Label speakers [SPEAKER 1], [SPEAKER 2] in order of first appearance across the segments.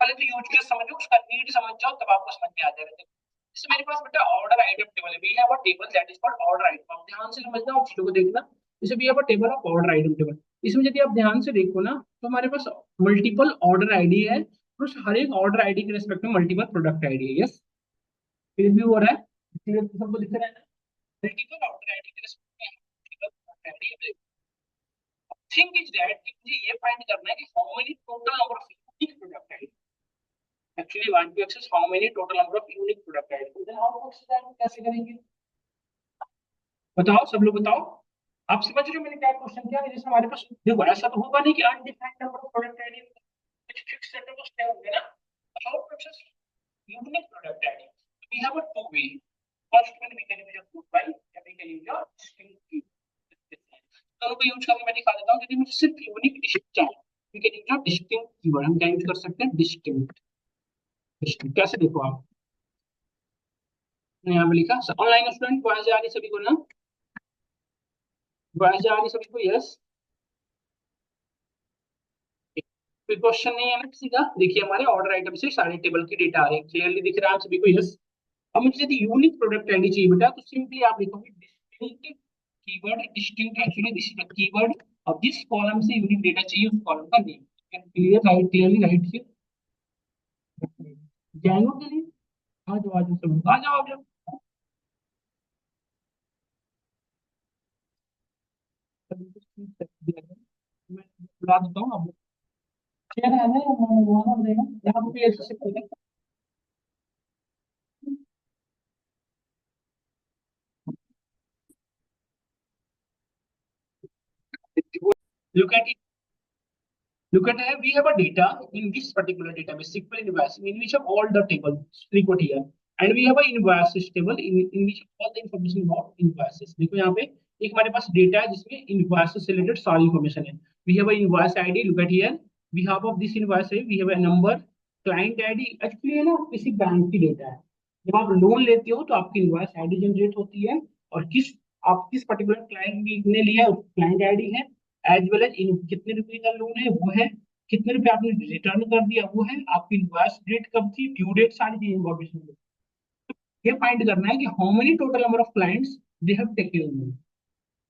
[SPEAKER 1] पहले तो use case समझो, उसका नीड समझ जाओ, तब आपको समझ में आ जाएगा। देखो इसमें मेरे पास बेटा ऑर्डर आइटम टेबल है, we have a table that is called order item. आप ध्यान से समझना और चीजों को देखना। इसे we have a table of order item table. इसमें यदि आप ध्यान से देखो ना, तो हमारे पास मल्टीपल ऑर्डर आईडी है, और उस हर एक ऑर्डर आईडी के रिस्पेक्ट में मल्टीपल प्रोडक्ट आईडी है। यस, फिर भी हो रहा है, क्लियर सबको दिख रहा है ना? मल्टीपल ऑर्डर आईडी के रिस्पेक्ट में multiple product ID. Thing is that कि मुझे ये फाइंड करना है कि how many total number of unique product ID. Actually want to access how many total number of unique product ID. Then how to access that, कैसे करेंगे? बताओ, सब लोग बताओ। आप समझ रहे हो मैंने क्या क्वेश्चन किया? जैसे हमारे पास देखो, ऐसा तो होगा नहीं कि undefined number of product ID, कुछ फिक्स सेट ऑफ स्टेप होंगे ना। How to access unique product ID? We have a two way. First one we can use a group by, या we can use a string की। दोनों को use करके मैं दिखा देता हूँ। यदि मुझे सिर्फ यूनिक डिस्टिंक्ट चाहिए, we can use a distinct keyword. हम क्या यूज कर सकते हैं? डिस्टिंक्ट। डिस्टिंक्ट कैसे, देखो आप ने यहाँ पे लिखा ऑनलाइन स्टूडेंट वॉइस आ रही सभी को ना? वॉइस आ रही सभी को? यस। कोई क्वेश्चन नहीं है ना किसी का? देखिए हमारे ऑर्डर आइटम से सारे टेबल की डेटा आ रही है, क्लियरली दिख रहा है आप सभी को? यस। अब मुझे यदि यूनिक प्रोडक्ट आईडी चाहिए बेटा, तो सिंपली आप लिखोगे distinct keyword. Distinct actually this is the keyword. अब जिस कॉलम से यूनिक डेटा चाहिए उस कॉलम का name. Clear, right, clearly right here. जाएंगे के लिए आ जाओ, आ जाओ सब, आ जाओ, आ जाओ। सभी को सीट तक दिया है। मैं बुला देता हूँ आप। शेयर है ना, बुलाना पड़ेगा यहाँ पे ऐसे से पहले। Look at it. Look at it. We have a data in this particular database, SQL invoice, in which of all the tables record here, and we have a invoices table in which all the information about invoices. देखो यहाँ पे एक हमारे पास data है जिसमें invoices से related सारी information है। We have a invoice ID. Look at here. We have of this invoice है, we have a number, client ID। Actually है ना, किसी बैंक की डेटा है। जब आप लोन लेते हो तो आपकी इनवॉइस आईडी जनरेट होती है, और किस पर्टिकुलर क्लाइंट ने लिया है, क्लाइंट आईडी है। एज वेल एज इन कितने रुपए का लोन है वो है, कितने रुपए आपने रिटर्न कर दिया वो है, आपकी इनवॉइस डेट कब थी, ड्यू डेट, सारी चीज इन्फॉर्मेशन। ये फाइंड करना है कि how many total number of clients they have taken loan.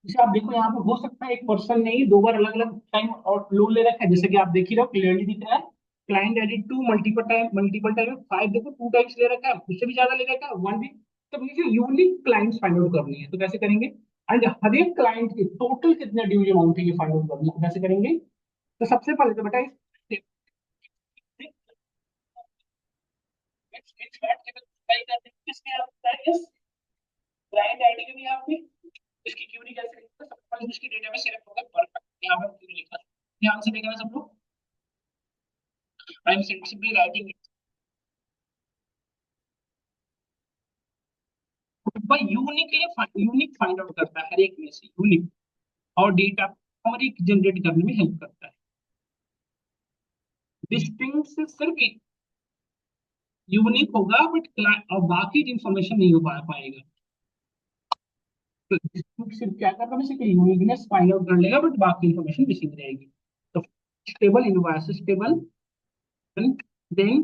[SPEAKER 1] जैसे आप देखो यहाँ पे हो सकता है एक पर्सन ने ही दो बार अलग अलग टाइम और लोन ले रखा है, जैसे कि आप देख ही रहे हो, क्लियरली दिख रहा है। Client added to multiple time 5, देखो 2 टाइम्स ले रखा है, उससे भी ज्यादा ले रखा है 1 भी। तो मुझे यूनिक क्लाइंट्स फाइंड आउट करनी है, तो कैसे करेंगे? एंड हर एक क्लाइंट के टोटल कितने ड्यू अमाउंट है ये फाइंड आउट करना है, तो कैसे करेंगे? तो सबसे पहले तो बेटा क्लाइंट आईडी के भी यहाँ पे इसकी क्यूरी कैसे लिखते हैं? सबसे पहले इसकी डेटा में सिलेक्ट होगा परफेक्ट, यहाँ पे क्यूरी लिखा है। ध्यान से देखना सब लोग। आई एम सिंपली राइटिंग भाई। यूनिक फाइंड आउट करता है हर एक में से यूनिक, और डेटा समरी जनरेट करने में हेल्प करता है। डिस्टिंक्ट से सिर्फ यूनिक होगा, बट और बाकी इंफॉर्मेशन नहीं हो पाएगा। तो डिस्टिंक्ट सिर्फ क्या करता है, बेसिकली यूनिकनेस फाइंड आउट कर लेगा, बट बाकी इंफॉर्मेशन मिसिंग रहेगी। तो टेबल, इनवॉइस टेबल, देन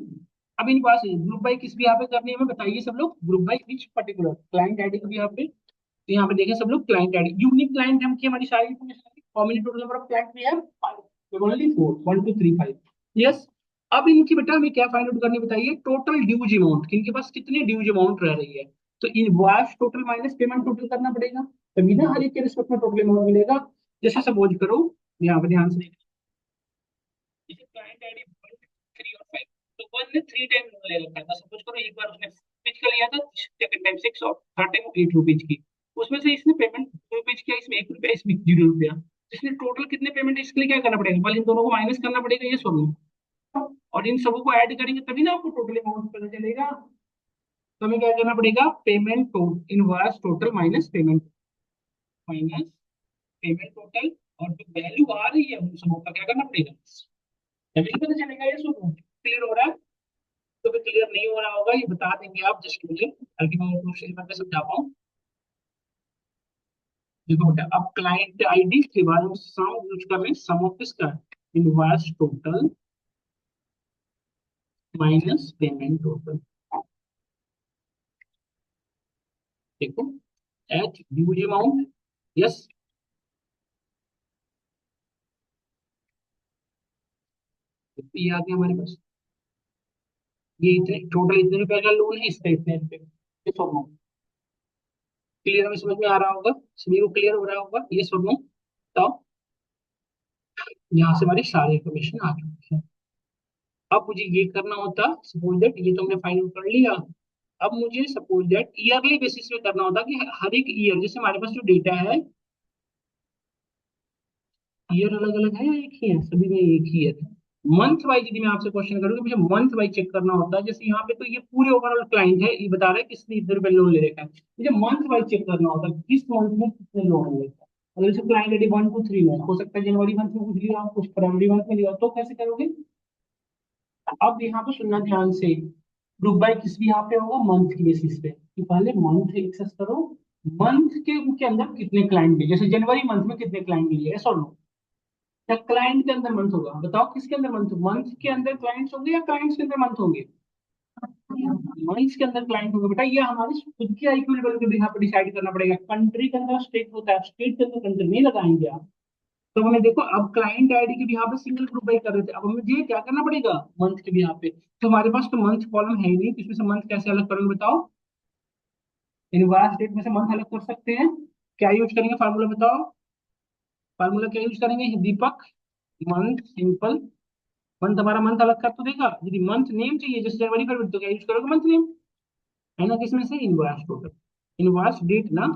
[SPEAKER 1] अब इनवॉइस ग्रुप बाय किस भी यहाँ पे करनी है हमें बताइए सब लोग। Group by which particular client ID को भी यहाँ पे, तो यहाँ पे देखें सब लोग, क्लाइंट आईडी यूनिक क्लाइंट हम की हमारी सारी information. How many total number of client we have? 5, only 4, 1 2 3 5। Yes. अब इनकी बेटा हमें क्या फाइंड आउट करनी बताइए? टोटल ड्यूज अमाउंट, कि इनके पास कितनी ड्यूज अमाउंट रह रही है। तो invoice total minus payment total करना पड़ेगा, तभी ना हर एक के रिस्पेक्ट में टोटल अमाउंट मिलेगा। जैसे सपोज करो, यहाँ पे ध्यान से देखना, जैसे क्लाइंट आईडी 1 3 और 5, तो 1 ने 3 टाइम लोन ले रखा था। सपोज करो एक बार उसने रुपीज का लिया था, सेकंड टाइम 6 और थर्ड टाइम 8 रुपीज की। उसमें से इसने पेमेंट 2 रुपीज किया, इसमें 1 रुपया, इसमें 0 रुपया। इसलिए टोटल कितने पेमेंट, इसके लिए क्या करना पड़ेगा? पहले इन दोनों को माइनस करना पड़ेगा, ये सोल्व, और इन सबों को ऐड करेंगे तभी ना आपको टोटल अमाउंट पता चलेगा। तो हमें क्या करना पड़ेगा? Payment invoice total minus payment total, और जो वैल्यू आ रही है उन सबों का क्या करना पड़ेगा, तभी पता चलेगा। ये सोल्व क्लियर हो रहा है? तो भी क्लियर नहीं हो रहा होगा ये बता देंगे आप जस्ट मुझे, ताकि मैं उनको शेयर में समझा पाऊँ। देखो बेटा, अब क्लाइंट आईडी के बाद हम सम यूज कर रहे हैं, सम ऑफ किसका? Invoice total minus payment total. देखो एच ड्यू अमाउंट, यस, ये आ गया हमारे पास। ये इतने टोटल इतने रुपए का लोन है, इसका इतने रुपए, ये सब क्लियर, हमें समझ में आ रहा होगा, सभी को क्लियर हो रहा होगा ये सब। तो यहाँ से हमारी सारी इंफॉर्मेशन आ चुकी है। अब मुझे ये करना होता, सपोज दैट ये तो हमने फाइंड आउट कर लिया। अब मुझे सपोज दैट ईयरली बेसिस पे करना होता कि हर एक ईयर, जैसे हमारे पास जो डेटा है, ईयर अलग अलग है या एक ही है, सभी में एक ही है। मंथ वाइज यदि मैं आपसे क्वेश्चन करूँ कि मुझे मंथ वाइज चेक करना होता है, जैसे यहाँ पे तो ये पूरे ओवरऑल क्लाइंट है, ये बता रहा है किसने इतने रुपए लोन ले रखा है, मुझे मंथ वाइज चेक करना होता है किस मंथ में कितने लोन ले रखा है। अगर जैसे क्लाइंट आईडी 1 2 3 में हो सकता है जनवरी मंथ में कुछ लिया हो, कुछ फरवरी मंथ में लिया हो, तो कैसे करोगे। अब यहाँ पे सुनना ध्यान से, ग्रुप बाय किस भी यहाँ पे होगा, मंथ की बेसिस पे, कि पहले मंथ एक्सेस करो, मंथ के अंदर कितने क्लाइंट लिए, जैसे जनवरी मंथ में कितने क्लाइंट लिए, ऐसा लो, या क्लाइंट के अंदर मंथ होगा, बताओ किसके अंदर मंथ, मंथ के अंदर क्लाइंट्स होंगे या क्लाइंट्स के अंदर मंथ होंगे, मंथ्स के अंदर क्लाइंट होंगे बेटा। ये हमारी खुद की आईक्यू लेवल पे भी यहाँ पे डिसाइड करना पड़ेगा, कंट्री के अंदर स्टेट होता है, स्टेट के अंदर कंट्री नहीं लगाएंगे आप। तो हमें देखो, अब क्लाइंट आईडी के भी यहाँ पे सिंगल ग्रुप बाई कर रहे थे, अब हमें ये क्या करना पड़ेगा मंथ के भी यहाँ पे, तो हमारे पास तो मंथ कॉलम है ही नहीं, तो इसमें से मंथ कैसे अलग करोगे बताओ, इनवाइस डेट में से मंथ अलग कर सकते हैं, क्या यूज करेंगे फार्मूला बताओ, फार्मूला क्या यूज करेंगे दीपक, मंथ सिंपल, मंथ हमारा मंथ अलग कर तो देगा, यदि मंथ नेम चाहिए जैसे जनवरी फरवरी तो क्या यूज करोगे मंथ नेम, है ना, किसमें से इनवाइस टोटल, इनवाइस डेट ना,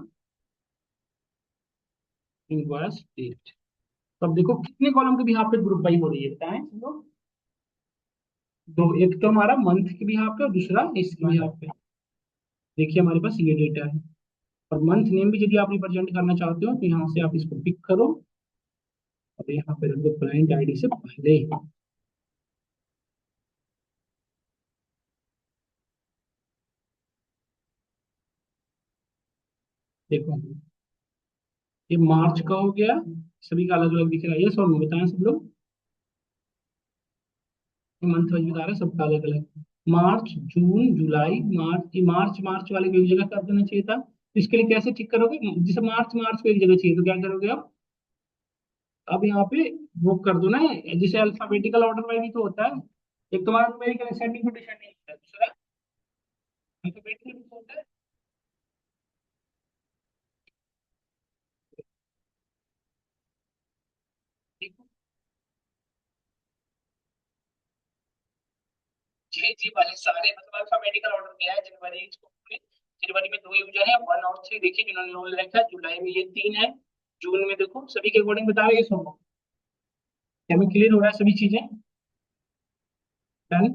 [SPEAKER 1] इनवाइस डेट। तो अब देखो कितने कॉलम के भी यहाँ पे ग्रुप बाई हो रही है बताएं सब लोग, दो, एक तो हमारा मंथ के भी यहाँ पे और दूसरा इसके भी यहाँ पे। देखिए हमारे पास ये डेटा है, और मंथ नेम भी यदि आप रिप्रेजेंट करना चाहते हो तो यहाँ से आप इसको पिक करो, और यहाँ पे रख दो क्लाइंट आईडी से पहले। देखो ये मार्च का हो गया, सभी का अलग अलग दिख रहा है, ये सब बताएं सब लोग, मंथ वाइज बता रहे हैं सबका अलग अलग, मार्च जून जुलाई मार्च, ये मार्च मार्च वाले को एक जगह कर देना चाहिए था, तो इसके लिए कैसे ठीक करोगे, जैसे मार्च मार्च को एक जगह चाहिए तो क्या करोगे आप, अब यहाँ पे वो कर दो ना, जैसे अल्फाबेटिकल ऑर्डर में भी तो होता है, एक तुम्हारा न्यूमेरिकल असेंडिंग टू डिसेंडिंग होता है, दूसरा अल्फाबेटिकल भी तो होता है। ठीक है? जी जी वाले सारे मतलब अल्फाबेटिकल ऑर्डर किया है, जनवरी इसको पूरे, जनवरी में 2 यूजर है 1 और 3, देखिए जिन्होंने लोन रखा है, जुलाई में ये 3 है, जून में देखो सभी के अकॉर्डिंग बता रहे हैं सब, क्या में क्लियर हो रहा है सभी चीजें, डन।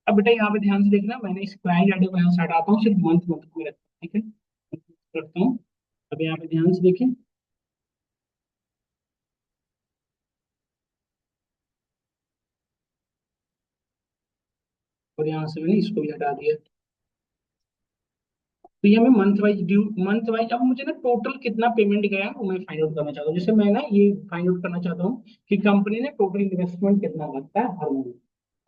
[SPEAKER 1] अब बेटा यहाँ पे ध्यान से देखना, मैंने इस क्लाइंट आईडी को यहाँ से हटाता हूँ, सिर्फ मंथ मंथ में रखता हूँ, ठीक है, करता हूँ। अब यहाँ पे ध्यान से देखें, और यहाँ से मैंने इसको भी हटा दिया, तो ये हमें month wise due, month wise अब मुझे ना टोटल कितना पेमेंट गया वो मैं फाइंड आउट करना चाहता हूँ, जैसे मैं ना ये फाइंड आउट करना चाहता हूँ कि कंपनी ने टोटल इन्वेस्टमेंट कितना लगता है हर महीने,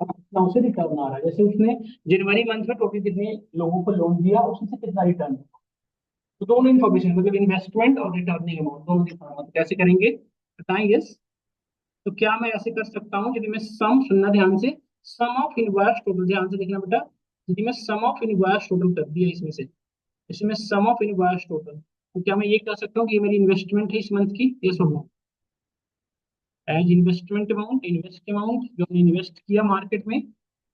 [SPEAKER 1] अब कितना उसे रिटर्न आ रहा है, जैसे उसने जनवरी मंथ में टोटल कितने लोगों को लोन दिया, उसमें से कितना रिटर्न, तो दोनों इन्फॉर्मेशन मतलब इन्वेस्टमेंट और रिटर्निंग अमाउंट दोनों दिखाना, मतलब कैसे करेंगे बताएं यस। तो क्या मैं ऐसे कर सकता हूँ, यदि मैं सम, सुनना ध्यान से, सम ऑफ इनवर्स टोटल, ध्यान से देखना बेटा, यदि मैं सम ऑफ इनवर्स टोटल कर दिया इसमें से, इसमें सम ऑफ इनवर्स टोटल, तो क्या मैं ये कह सकता हूँ कि ये मेरी इन्वेस्टमेंट है इस मंथ की, ये सुनो, as investment amount, invest amount जो हमने इन्वेस्ट किया मार्केट में,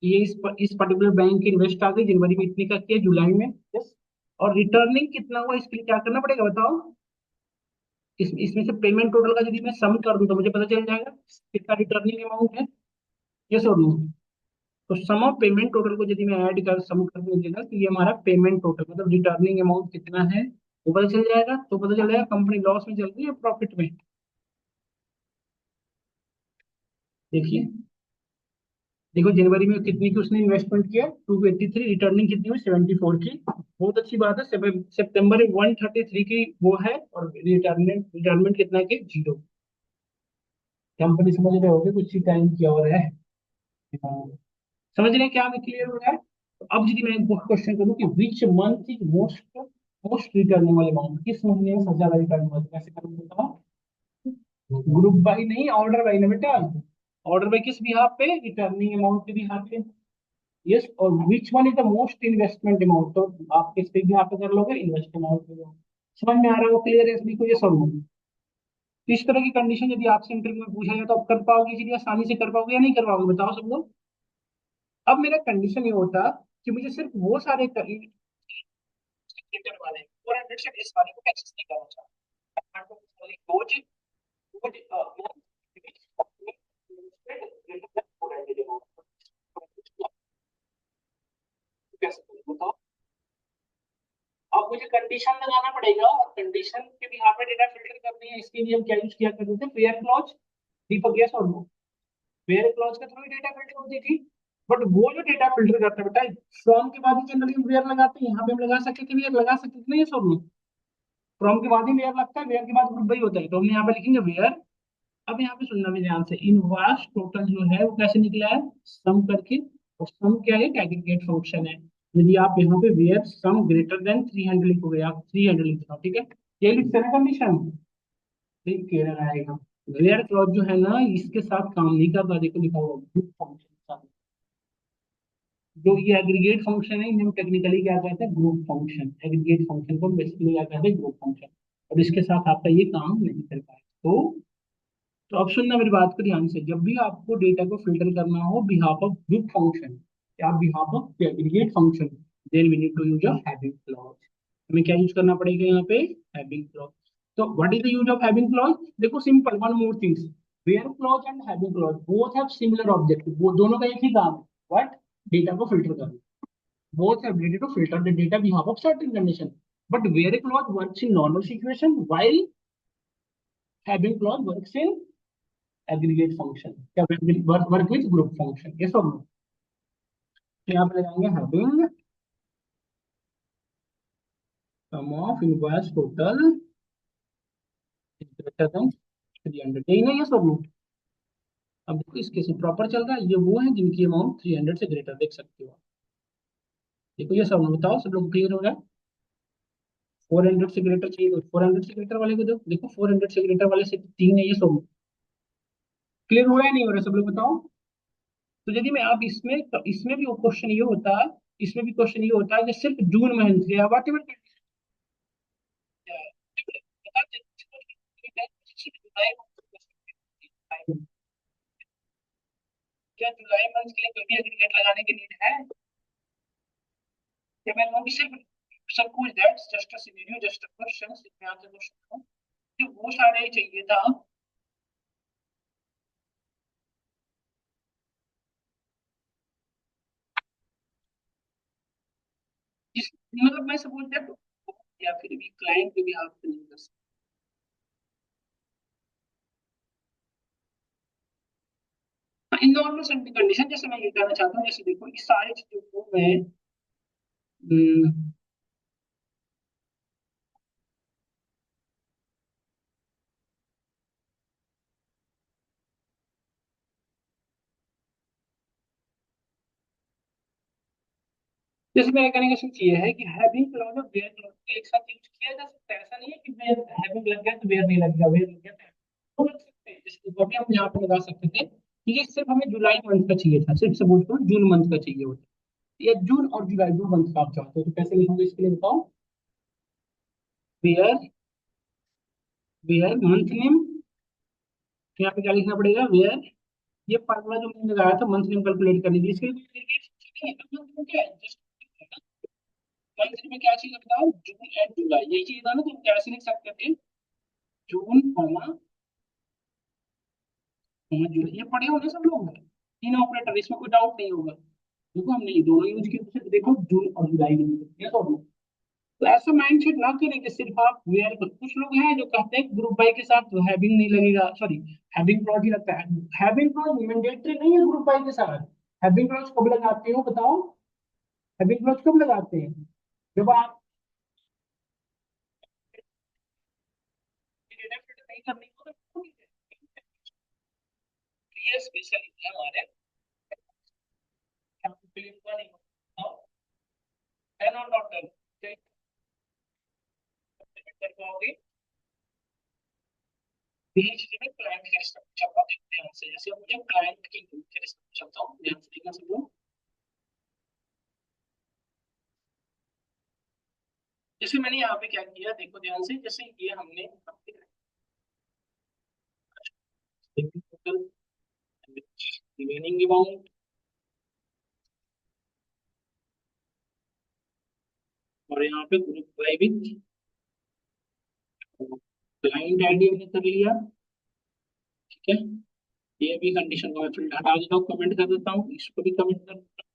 [SPEAKER 1] ये इस पर्टिकुलर बैंक की इन्वेस्ट आ गई, जनवरी में इतने का किया, जुलाई में, यस, और रिटर्निंग कितना हुआ इसके लिए क्या करना पड़ेगा बताओ, इसमें से पेमेंट टोटल का यदि मैं सम कर दूं तो मुझे पता चल जाएगा कितना रिटर्निंग अमाउंट है, यस और नो। तो सम ऑफ पेमेंट टोटल को यदि मैं ऐड कर सम कर दूंगा तो ये हमारा पेमेंट टोटल मतलब रिटर्निंग अमाउंट कितना है वो पता चल जाएगा, तो पता चल जाएगा कंपनी लॉस में चल रही है प्रॉफिट में। देखिए, देखो जनवरी में कितनी की उसने इन्वेस्टमेंट किया 283, रिटर्निंग कितनी हुई 74 की, बहुत अच्छी बात है, सितंबर में 133 की वो है, और रिटर्नमेंट रिटर्नमेंट कितना की 0, कंपनी समझ रहे होगे कुछ ही टाइम किया हो रहा है। हाँ, समझ रहे हैं क्या? हमें क्लियर हो रहा है? तो अब यदि मैं एक क्वेश्चन करूँ कि which month is most most returning amount, किस महीने में सबसे ज्यादा रिटर्न हुआ, तो कैसे करूँ बताओ? ग्रुप बाई नहीं, ऑर्डर बाई ना बेटा। ऑर्डर बाई किस बिहाफ पे? रिटर्निंग अमाउंट के बिहाफ पे। यस, और which one is the most investment amount, तो आप किस पे बिहाफ पे कर लोगे? इन्वेस्ट अमाउंट पे। समझ में आ रहा है? वो क्लियर है? इसलिए को ये सॉल्व होगी। तो इस तरह की कंडीशन यदि आपसे इंटरव्यू में पूछा जाए तो आप कर पाओगे चीजें आसानी से? कर पाओगे या नहीं कर पाओगे बताओ सब लोग? अब मेरा कंडीशन ये होता कि मुझे सिर्फ वो सारे क्रिकेट वाले 400 से बेस वाले को एक्सेस नहीं करना चाहता। रोज रोज कैसे बताओ? अब मुझे कंडीशन लगाना पड़ेगा, और कंडीशन के भी यहाँ पे डेटा फिल्टर करनी है। इसके लिए हम क्या यूज किया करते थे? Where clause. दीपक यस और नो? फेयर क्लॉज के थ्रू डेटा फिल्टर होती थी। बट वो जो डेटा फिल्टर करता है बेटा, फ्रॉम के बाद ही जनरली हम वेयर लगाते हैं। यहाँ पे हम लगा सकते थे वेयर, लगा सकते थे ना, ये सब लोग फ्रॉम के बाद ही वेयर लगता है, वेयर के बाद ग्रुप बाई होता है, तो हम यहाँ पे लिखेंगे वेयर। अब यहाँ पे सुनना मेरे ध्यान से, इनवर्स टोटल जो है वो कैसे निकला है? सम करके। और सम क्या है? एग्रीगेट फंक्शन है। यदि आप यहाँ पे वेयर सम ग्रेटर देन 300 लिखोगे, आप 300 लिख रहा ठीक है, ये लिखते हैं कंडीशन। ठीक कह रहा आएगा। वेयर क्लॉज जो है ना, इसके साथ काम नहीं करता। देखो लिखा हुआ ग्रुप फंक्शन। जो ये एग्रीगेट फंक्शन है, इन्हें हम टेक्निकली क्या कहते हैं? Group function. एग्रीगेट फंक्शन को बेसिकली क्या कहते हैं? Group function. और इसके साथ आपका ये काम नहीं कर पाए तो अब सुनना मेरी बात को ध्यान से, जब भी आपको डेटा को फिल्टर करना हो बिहाफ ऑफ ग्रुप फंक्शन या behalf of aggregate function, then we need to use a having clause. हमें क्या यूज करना पड़ेगा यहाँ पे? Having clause. तो what is the use of having clause? देखो simple, one more things, where clause and having clause both have similar objective. वो दोनों का एक ही काम है, व्हाट? डेटा को फिल्टर करना। both have ability to filter the data behalf of certain condition. But where a clause works in normal situation, while having clause works in aggregate function, या work with group function. Yes or no? तो यहाँ पे लगाएंगे having sum of inverse total is greater than 300, यही ना? yes or no? अब देखो इस केस में प्रॉपर चल रहा है, ये वो है जिनकी अमाउंट 300 से ग्रेटर, देख सकते हो। देखो ये सब बताओ, सब लोग क्लियर हो रहा है? 400 से ग्रेटर चाहिए तो 400 से ग्रेटर वाले को दो। देखो 400 से ग्रेटर वाले से तीन है, ये सब क्लियर हो रहा है नहीं हो रहा है? सब लोग बताओ। तो यदि मैं आप इसमें, तो इसमें भी क्वेश्चन ये होता है, इसमें भी क्वेश्चन ये होता है कि सिर्फ जून मंथ या वट एवर क्या जुलाई मंथ के लिए कोई भी एग्रीगेट लगाने की नीड है? क्या मैं कहूँगी सिर्फ सब कुछ, that's just a scenario, just a question, सिर्फ मैं आपसे क्वेश्चन हूँ कि वो सारे ही चाहिए था। इस मतलब मैं सपोज दैट, या फिर भी क्लाइंट को भी आप नहीं कर सकते। इन नॉर्मल कंडीशन जैसे मैं ये कहना चाहता हूँ, जैसे देखो इस सारी चीजों को मैं हम्म, जैसे मेरा कहने का सिर्फ ये है कि हैविंग क्लॉज और वेयर क्लॉज को एक साथ यूज किया जा सकता है। ऐसा नहीं है कि वेयर हैविंग लग गया तो वेयर नहीं लग गया, वेयर लग गया तो लग सकते हैं। जैसे वो भी हम यहाँ पे लगा सकते थे कि ये सिर्फ हमें जुलाई मंथ का चाहिए था, सिर्फ सपोज करो जून मंथ का चाहिए होता, या जून और जुलाई दो मंथ का आप चाहते हो, तो कैसे लिखोगे इसके लिए बताओ? वेयर, वेयर मंथ नेम, तो यहाँ पे क्या लिखना पड़ेगा? वेयर। ये फार्मूला जो मैंने लगाया था मंथ नेम कैलकुलेट करने के लिए, इसके लिए मंथ नेम क्या है? जस्ट मंथ में क्या चाहिए बताओ? जून एंड जुलाई, यही चाहिए था ना, तो हम कैसे लिख सकते थे? जून कॉमा जुलाई। ये पढ़े होंगे सब लोग, तीन ऑपरेटर, इसमें कोई डाउट नहीं होगा। देखो हमने ये दोनों यूज किए, तो देखो जून और जुलाई के लिए, ये सब। तो ऐसा माइंडसेट ना करें कि सिर्फ आप वेयर कर। कुछ लोग हैं जो कहते हैं ग्रुप बाई के साथ हैविंग नहीं लगेगा, सॉरी हैविंग क्लॉज ही लगता है। हैविंग क्लॉज मैंडेटरी नहीं है ग्रुप बाई के साथ। हैविंग क्लॉज कब लगाते हो बताओ? हैविंग क्लॉज कब लगाते हैं? जब आप डेटा फिल्टर नहीं करनी हो तो ये स्पेशली हमारे डन और नॉट डन? कर पाओगे? बीच में क्लाइंट के स्ट्रक्चर को देखते हैं से, जैसे मुझे क्लाइंट की के स्ट्रक्चर हूं, ध्यान से देखना सब लोग। जैसे मैंने यहाँ पे क्या किया देखो ध्यान से, जैसे ये हमने रिमेनिंग अमाउंट और यहाँ पे group by with client ID हमने कर लिया। ठीक है, ये भी कंडीशन को मैं फिर हटा देता हूँ, कमेंट कर देता हूँ, इसको भी कमेंट कर देता हूँ।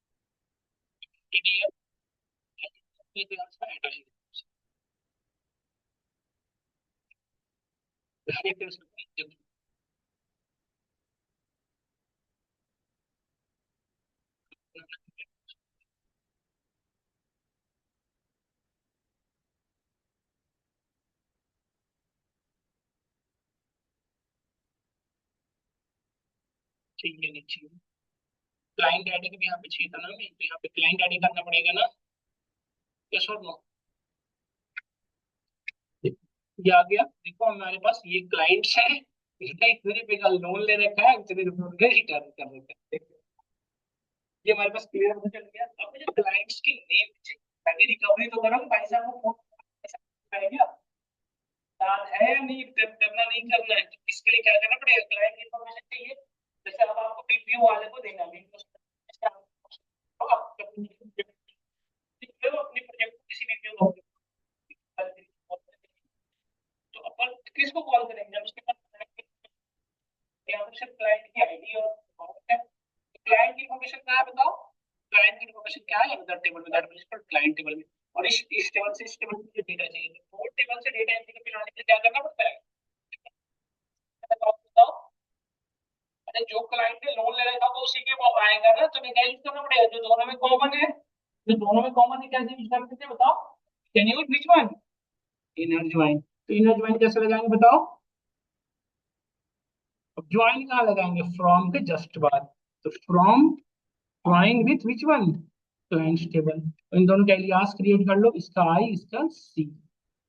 [SPEAKER 1] चाहिए नहीं चाहिए, क्लाइंट आईडी का भी यहाँ पे चाहिए था ना, मैं तो यहाँ पे क्लाइंट आईडी करना पड़ेगा ना, यस और नो? ये आ गया, देखो हमारे पास ये क्लाइंट्स है, इसने इतने रुपए का लोन ले रखा है, इतने रुपए उनके रिटर्न कर रखा है। ये हमारे पास क्लियर पता चल गया। अब मुझे क्लाइंट्स की नेम चाहिए ताकि रिकवरी तो करूँ, भाई साहब को फोन आएगा, याद है या नहीं, करना नहीं करना है, तो इसके लिए क्या करना पड़ेगा, क्लाइंट इन्फॉर्मेशन चाहिए। जैसे अब आपको बीपीओ वाले को देना है, अपने प्रोजेक्ट को किसी बीपीओ को, तो अपन किसको कॉल करेंगे जब उसके पास यहाँ पर सिर्फ क्लाइंट की आईडी और अकाउंट है। क्लाइंट की इन्फॉर्मेशन क्या है बताओ, क्लाइंट की इन्फॉर्मेशन क्या है, अदर टेबल में, दैट मींस क्लाइंट टेबल में। और इस टेबल से इस टेबल में डेटा चाहिए, तो दो टेबल से डेटा एंट्री के लाने के लिए क्या करना पड़ता है, बताओ। अरे जो क्लाइंट ने लोन ले रखा तो उसी के वो आएगा ना, तो क्या यूज करना पड़ेगा जो दोनों में कॉमन है, जो दोनों में कॉमन है कैसे यूज कर सकते हैं बताओ, can you which one, inner join. तो इनर ज्वाइन कैसे लगाएंगे बताओ, अब ज्वाइन कहाँ लगाएंगे, फ्रॉम के जस्ट बाद, तो from join with which one, client table. तो इन दोनों का एलियास क्रिएट कर लो, इसका आई इसका सी,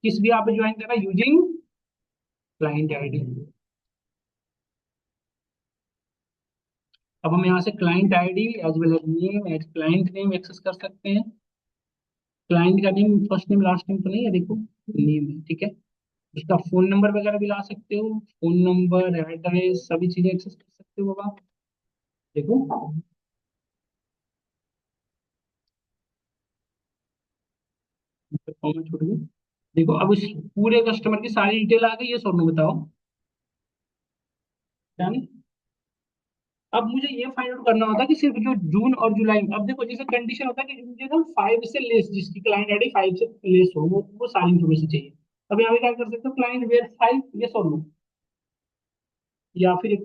[SPEAKER 1] किस भी आप ज्वाइन कर रहा है यूजिंग क्लाइंट आईडी। अब हम यहाँ से client ID as well as name as client name access कर सकते हैं। क्लाइंट का name first name last name तो नहीं है, देखो नेम है, ठीक है। उसका फोन नंबर वगैरह भी ला सकते हो, फोन नंबर एड्रेस सभी चीजें एक्सेस कर सकते हो बाबा, देखो। कॉमेंट छोड़ दो। देखो अब इस पूरे कस्टमर की सारी डिटेल आ गई है, सोनू बताओ डन। अब मुझे ये फाइंड आउट करना होता कि सिर्फ जो जून और जुलाई में, अब देखो जैसे कंडीशन होता है कि मुझे ना 5 से लेस, जिसकी क्लाइंट आईडी 5 से लेस हो, वो सारी इन्फॉर्मेशन चाहिए। अब यहाँ पे क्या कर सकते हो, क्लाइंट वेयर 5 ये और नो, या फिर एक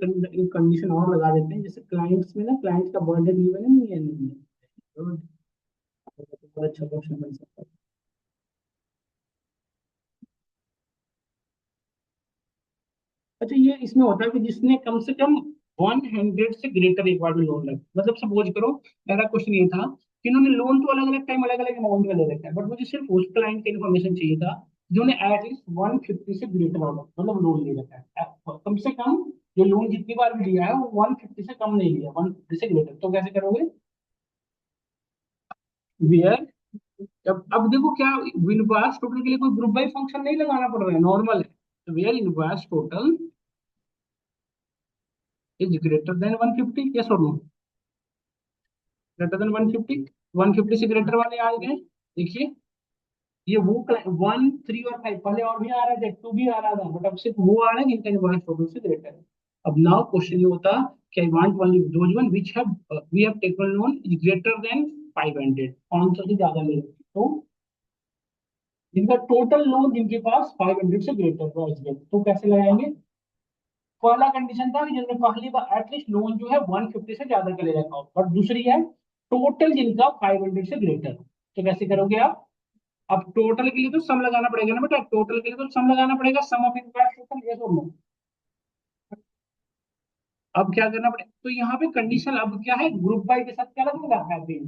[SPEAKER 1] कंडीशन और लगा देते हैं, जैसे क्लाइंट्स में ना क्लाइंट का बर्थडे गिवन है, नहीं है, नहीं है, तो बहुत अच्छा क्वेश्चन बन सकता है। अच्छा ये इसमें होता है कि जिसने कम से कम 100 से ग्रेटर एक बार में लोन लगा, मतलब सपोज करो मेरा क्वेश्चन ये था कि इन्होंने लोन तो अलग अलग टाइम अलग अलग अमाउंट में ले रखा है, बट मुझे सिर्फ उस क्लाइंट की इन्फॉर्मेशन चाहिए था जिन्होंने एटलीस्ट 150 से ग्रेटर ऑर्डर मतलब लोन ले रखा है, कम से कम जो लोन जितनी बार भी लिया है वो 150 से कम नहीं लिया, 150 से ग्रेटर। तो कैसे करोगे, वेयर, अब देखो क्या इनवॉइस टोटल के लिए कोई ग्रुप बाय फंक्शन नहीं लगाना पड़ रहा है, नॉर्मल है, तो where invoice total is greater than 150, yes और नो, ग्रेटर देन 150, 150 से ग्रेटर वाले आ गए, देखिए ये वो 1 3 और 5 पहले और भी आ रहा है, 2 भी आ रहा था, बट अब सिर्फ वो आ रहा है जिनका इनवॉइस टोटल से ग्रेटर है। अब नाउ क्वेश्चन ये होता कि I want only those one which have we have taken loan is greater than 500, 500 से ज्यादा ले, तो जिनका टोटल लोन जिनके पास 500 से ग्रेटर है, तो कैसे लगाएंगे। पहला कंडीशन था कि जिन्होंने पहली बार एटलीस्ट लोन जो है 150 से ज्यादा का ले रखा हो, और दूसरी है टोटल जिनका 500 से ग्रेटर, तो कैसे करोगे आप। अब टोटल के लिए तो सम लगाना पड़ेगा ना बेटा, टोटल के लिए तो सम लगाना पड़ेगा, सम ऑफ इंटरेस्ट टोटल, ये तो नो। अब क्या करना पड़ेगा, तो यहाँ पे कंडीशन अब क्या है, ग्रुप बाय के साथ क्या लगेगा, हैप्पी,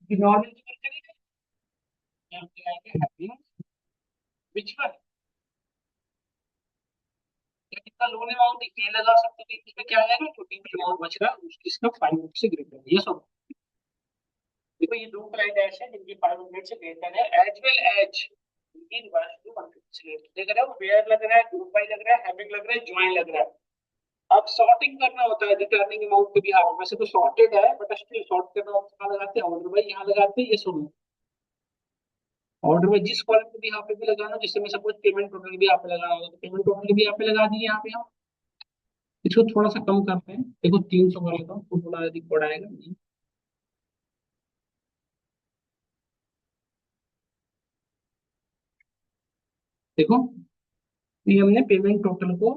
[SPEAKER 1] कि नॉर्मल करेंगे, यहाँ पे आएंगे हैविंग विच वन, या कितना लोन अमाउंट ये लगा सकते हैं, इसमें क्या आएगा जो डी अमाउंट बच रहा है इसका 500 से ग्रेटर है, ये सब। देखो ये दो क्लाइंट ऐसे हैं जिनकी 500 से ग्रेटर है, एज वेल एज इनकी रिवर्स टू 150 से ग्रेटर। देख रहे हो वेयर लग रहा है, ग्रुप बाय लग रहा है, हैविंग लग रहा है, ज्वाइन लग रहा है। अब सॉर्टिंग करना होता है रिटर्निंग अमाउंट के भी हाथ, वैसे तो सॉर्टेड है बट स्टिल सॉर्ट करना होता है, कहाँ लगाते हैं ऑर्डर बाय, यहाँ लगाते हैं, ये सुनो ऑर्डर में जिस कॉलम को भी यहाँ पे भी लगाना, जिससे मैं सपोज पेमेंट टोटल भी यहाँ पे लगाना होगा तो पेमेंट टोटल भी यहाँ पे लगा दिए यहाँ पे हम। इसको थोड़ा सा कम करते हैं, देखो 300 कर लेता हूँ तो थोड़ा अधिक बड़ा आएगा नहीं। देखो ये हमने पेमेंट टोटल को,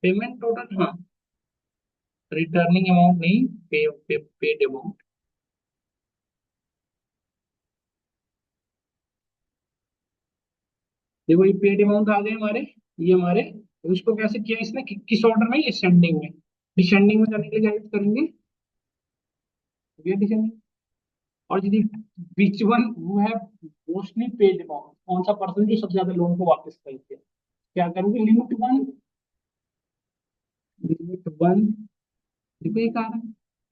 [SPEAKER 1] पेमेंट टोटल हाँ, रिटर्निंग अमाउंट नहीं, पेड अमाउंट। देखो ये पेड अमाउंट आ गए हमारे, ये हमारे, तो इसको कैसे किया इसने किस ऑर्डर में, ये सेंडिंग में, डिसेंडिंग में करने के लिए गाइड करेंगे, ये डिसेंडिंग। और यदि विच वन वो है मोस्टली पेड अमाउंट, कौन सा पर्सन जो सबसे ज्यादा लोन को वापस करते हैं, क्या करोगे लिमिट वन, लिमिट वन। देखो ये कहा,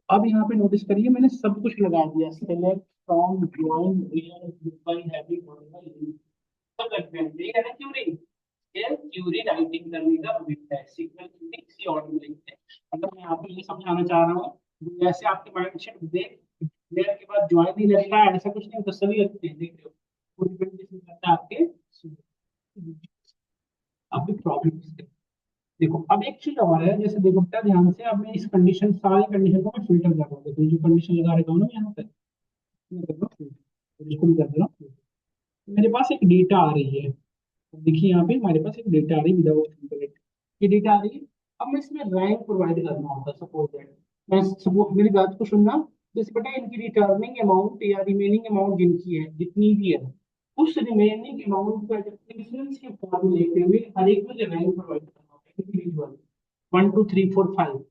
[SPEAKER 1] अब यहाँ पे नोटिस करिए मैंने सब कुछ लगा दिया, select from join where by having सब लग गए, ठीक है ना क्यूरी, ये क्यूरी राइटिंग करने का विथ है, सीक्वल क्यूरी किसी और में लिखते हैं। मतलब मैं यहाँ पे ये समझाना चाह रहा हूँ जैसे आपके माइंडसेट देख वेयर के बाद ज्वाइन ही लगता है ऐसा कुछ नहीं होता, सभी लगते हैं, देख रहे हो वो डिपेंडेंसी करता है आपके। अब भी प्रॉब्लम, देखो अब एक चीज और है, जैसे देखो बेटा ध्यान से, अब मैं इस कंडीशन सारी कंडीशन को मैं फिल्टर कर रहा हूँ, देखो ये जो कंडीशन लगा रखा हूँ ना यहाँ पे, मैं कर रहा हूँ filter, इसको भी कर दे रहा हूँ filter। मेरे पास एक डेटा आ रही है, अब देखिए यहाँ पे हमारे पास एक डेटा आ रही है विदाउट इंटरनेट, ये डेटा आ रही है। अब मैं इसमें रैंक प्रोवाइड करना होता है, सपोज दैट मैं सपोज, मेरी बात को सुनना, जैसे बेटा इनकी रिटर्निंग अमाउंट या रिमेनिंग अमाउंट जिनकी है जितनी भी है, उस रिमेनिंग अमाउंट का डिफरेंस के फॉर्म लेते हुए हर एक में रैंक प्रोवाइड करना होता है इंडिविजुअल, 1 2 3 4 5।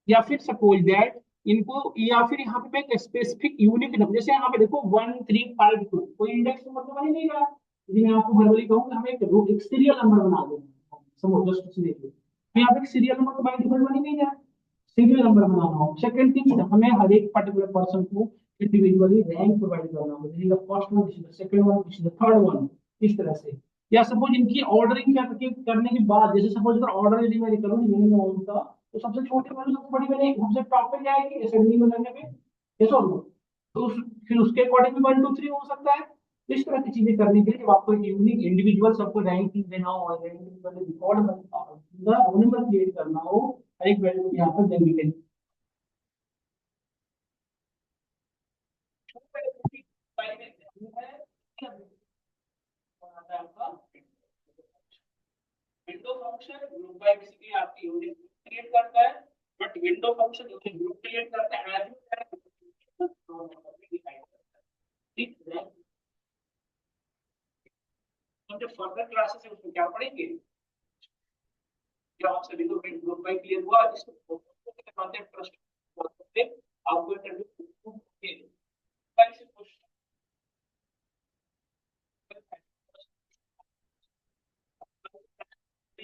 [SPEAKER 1] या फिर सपोज दैट इनको, या फिर यहाँ पे मैं एक स्पेसिफिक यूनिक नंबर, जैसे यहाँ पे देखो 1 3 5 2 कोई इंडेक्स नंबर तो बन ही नहीं रहा, यदि मैं आपको वर्बली कहूँ कि हमें एक सीरियल नंबर बना देना, समझ जस्ट कुछ नहीं, तो यहाँ पे एक सीरियल नंबर तो बाई डिफॉल्ट बन ही नहीं रहा, सीरियल नंबर बनाना हो। सेकंड थिंग हमें हर एक पर्टिकुलर पर्सन को इंडिविजुअली रैंक प्रोवाइड करना होगा, this is the first one, this is the second one, this is the third one, इस तरह से। या सपोज इनकी ऑर्डरिंग करने के बाद, जैसे सपोज अगर ऑर्डर यदि मैं करूँ मिनिमम अमाउंट का, तो सबसे छोटी वाली सबसे बड़ी वाली सबसे टॉप पे जाएगी असेंडिंग में करने में, ये सब तो फिर उसके अकॉर्डिंग भी 1 2 3 हो सकता है। तो इस तरह की चीजें करने के लिए जब आपको यूनिक इंडिविजुअल सबको रैंकिंग देना हो और रिकॉर्ड रोल नंबर क्रिएट करना हो, हर एक वैल्यू यहाँ पर देने के लिए window function group by basically आपकी यूनिट क्रिएट करता है, but window function unit group create करता है एज ठीक है। हम जो फर्दर क्लासेस है उसमें क्या पढ़ेंगे, जब आपसे विंडो ग्रुप बाय क्लियर हुआ इसको ट्रस्ट आपको इंटरव्यू के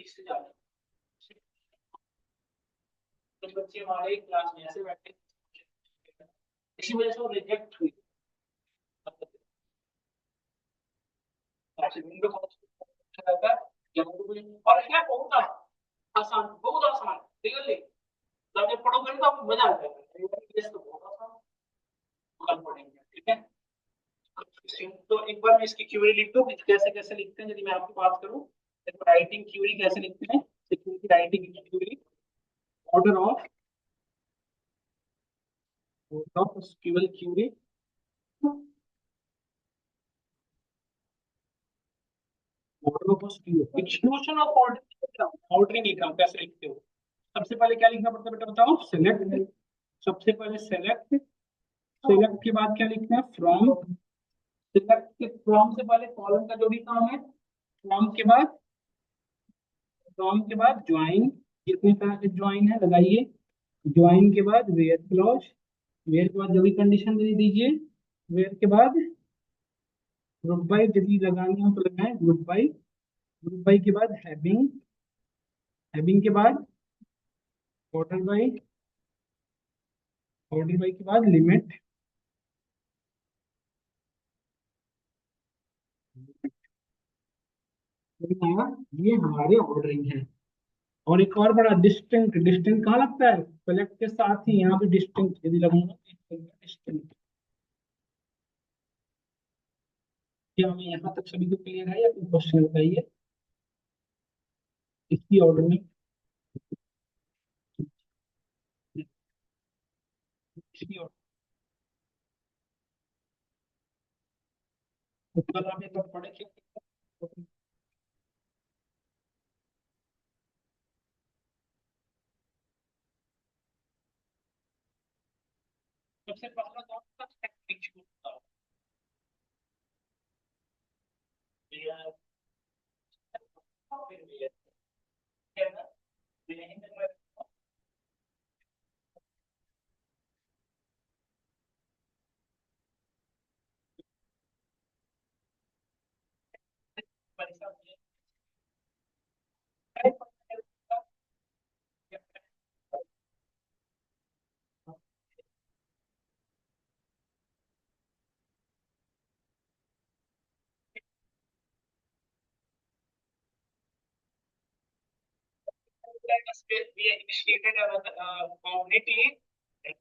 [SPEAKER 1] से जाते कुछ बच्चे हमारे क्लास में ऐसे बैठे, इसी वजह से वो रिजेक्ट हुई। विंडो फंक्शन रहता है और है बहुत आसान, बहुत आसान, रियली जब जब पढ़ोगे तो आपको मजा आ जाएगा, ये तो बहुत आसान, कल पढ़ेंगे ठीक है। तो एक बार मैं इसकी क्यूरी लिख दूं कि कैसे कैसे लिखते हैं, यदि मैं आपकी बात करूं तो राइटिंग क्यूरी कैसे लिखते हैं, security writing query, order of, order of SQL query, order of SQL exclusion of order, ordering लिख रहा हूं कैसे लिखते हो। सबसे पहले क्या लिखना पड़ता है बेटा बताओ, सेलेक्ट, सबसे पहले सेलेक्ट, सेलेक्ट के बाद क्या लिखना है फ्रॉम, सिलेक्ट के फ्रॉम से पहले कॉलम का जो भी काम है, फ्रॉम के बाद, फ्रॉम के बाद ज्वाइन, कितने तरह के ज्वाइन है लगाइए, ज्वाइन के बाद वेयर क्लॉज, वेयर के बाद जो भी कंडीशन दे दीजिए, वेयर के बाद ग्रुप बाय, यदि लगानी हो तो लगाएं ग्रुप बाय। ग्रुप बाय के बाद हैविंग, हैविंग के बाद ऑर्डर बाय, ऑर्डर बाय के बाद लिमिट। ये हमारे ऑर्डरिंग है। और एक और बड़ा डिस्टिंक्ट, डिस्टिंक्ट कहाँ लगता है? सेलेक्ट के साथ ही यहाँ पे डिस्टिंक्ट यदि लगाऊंगा डिस्टिंक्ट। क्या हमें यहाँ तक सभी को क्लियर है या कोई क्वेश्चन बताइए इसकी ऑर्डर में? इसकी ऑर्डर तो कल आप एक बार पढ़े थे। सबसे पहला तो आपका टेक्निक होता है। We initiated a community, like,